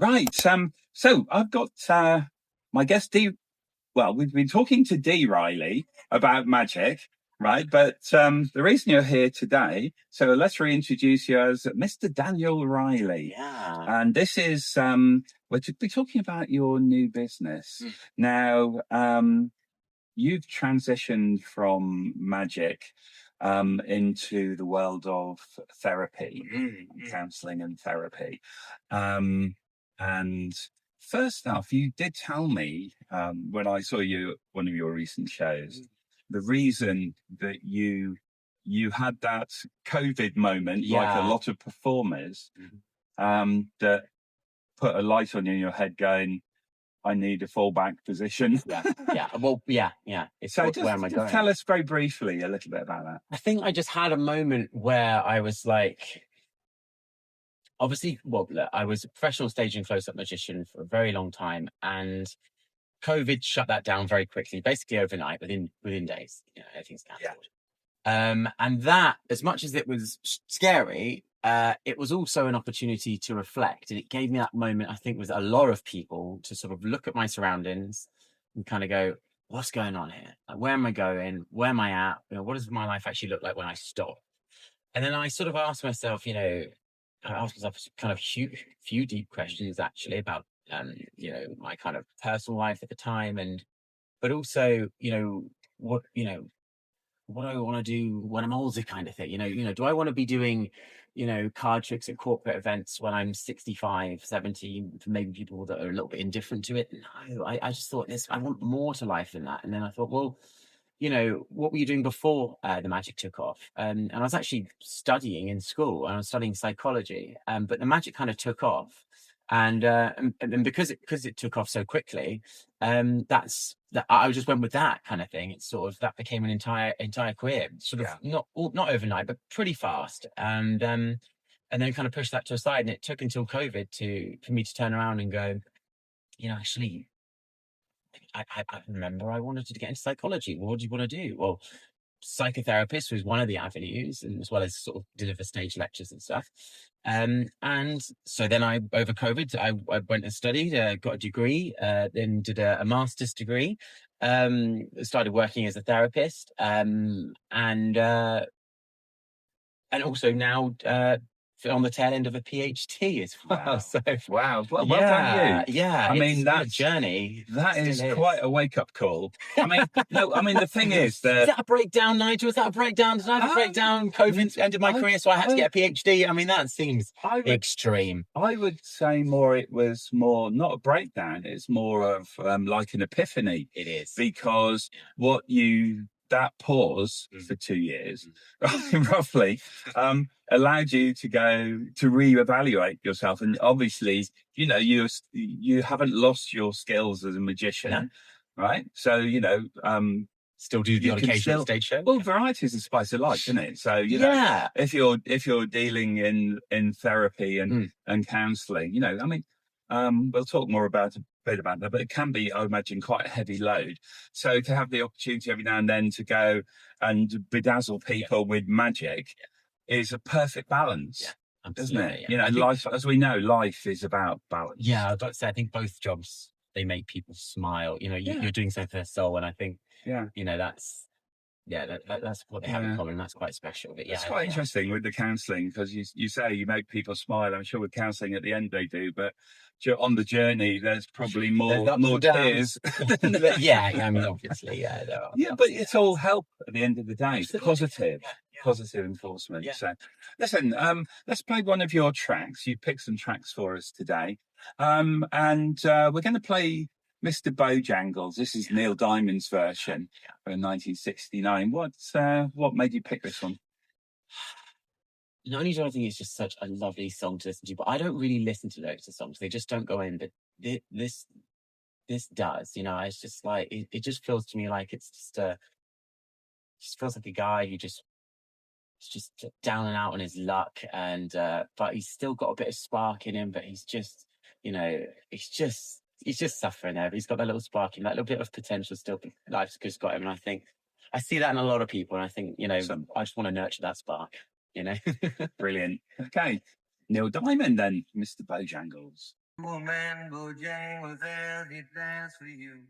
Right. So I've got my guest Dee. Well, we've been talking to Dee Riley about magic, right? But the reason you're here today, so let's reintroduce you as Mr. Daniel Riley. Yeah. And this is we're to be talking about your new business. Now, you've transitioned from magic into the world of therapy, counseling and therapy. And first off, you did tell me when I saw you at one of your recent shows, the reason that you had that COVID moment, like a lot of performers, that put a light on you in your head going, I need a fallback position. So where am I going? Tell us very briefly a little bit about that. I think I just had a moment where I was like, obviously, I was a professional stage and close-up magician for a very long time, and COVID shut that down very quickly, basically overnight, within days. Everything's cancelled. And that, as much as it was scary, it was also an opportunity to reflect, and it gave me that moment, I think, with a lot of people, to sort of look at my surroundings and kind of go, what's going on here? Like, where am I going? Where am I at? What does my life actually look like when I stop? And then I sort of asked myself, kind of few deep questions actually about, my kind of personal life at the time, but also, what do I want to do when I'm older, kind of thing. Do I want to be doing, card tricks at corporate events when I'm 65, 70, for maybe people that are a little bit indifferent to it? No, I just thought I want more to life than that. And then I thought, well, what were you doing before the magic took off? And I was actually studying in school, and I was studying psychology, but the magic kind of took off. And because it took off so quickly, I just went with that kind of thing. It's sort of, that became an entire career, sort of not overnight, but pretty fast. And then kind of pushed that to a side. And it took until COVID for me to turn around and go, actually, I remember I wanted to get into psychology. What do you want to do? Well, psychotherapist was one of the avenues, and as well as sort of deliver stage lectures and stuff. And so then over COVID, I went and studied, got a degree, then did a master's degree, started working as a therapist, and also now on the tail end of a PhD as well. Wow. So wow. Well done you. Yeah. I mean, that's a journey. That is quite a wake-up call. I mean, the thing is that... Is that a breakdown, Nigel? Is that a breakdown? Did I have a breakdown? COVID ended my career, so I had to get a PhD. I mean, that seems extreme. I would say it was more, not a breakdown, it's more of like an epiphany. It is. Because that pause for 2 years, roughly, allowed you to go to reevaluate yourself. And obviously, you haven't lost your skills as a magician, right? So, still do the occasional stage show. Well, variety is the spice of life, isn't it? So, if you're dealing in therapy and counselling, we'll talk more about that, but it can be, I imagine, quite a heavy load. So to have the opportunity every now and then to go and bedazzle people with magic is a perfect balance, doesn't it? Life, as we know, life is about balance. Yeah, I'd like to say, I think both jobs, they make people smile. You're doing something for their soul, and I think, that's what they have in common. That's quite special. But it's quite interesting with the counselling, because you say you make people smile. I'm sure with counselling at the end they do, but on the journey there's probably more tears. Obviously, there are. But it's all help at the end of the day. Positive enforcement. So listen, let's play one of your tracks. You picked some tracks for us today, and we're going to play Mr. Bojangles. This is Neil Diamond's version from 1969. What made you pick this one? Not only do I think it's just such a lovely song to listen to, but I don't really listen to lyrics of songs. They just don't go in. But this does. It's just like it just feels to me like it's just feels like a guy who is just down and out on his luck, and but he's still got a bit of spark in him. But he's just he's just suffering there. But he's got that little spark in, that little bit of potential still. Life's just got him, and I think I see that in a lot of people. And I think I just want to nurture that spark. Brilliant. Okay, Neil Diamond then, Mr. Bojangles. Man, Bojangles, he dance for you.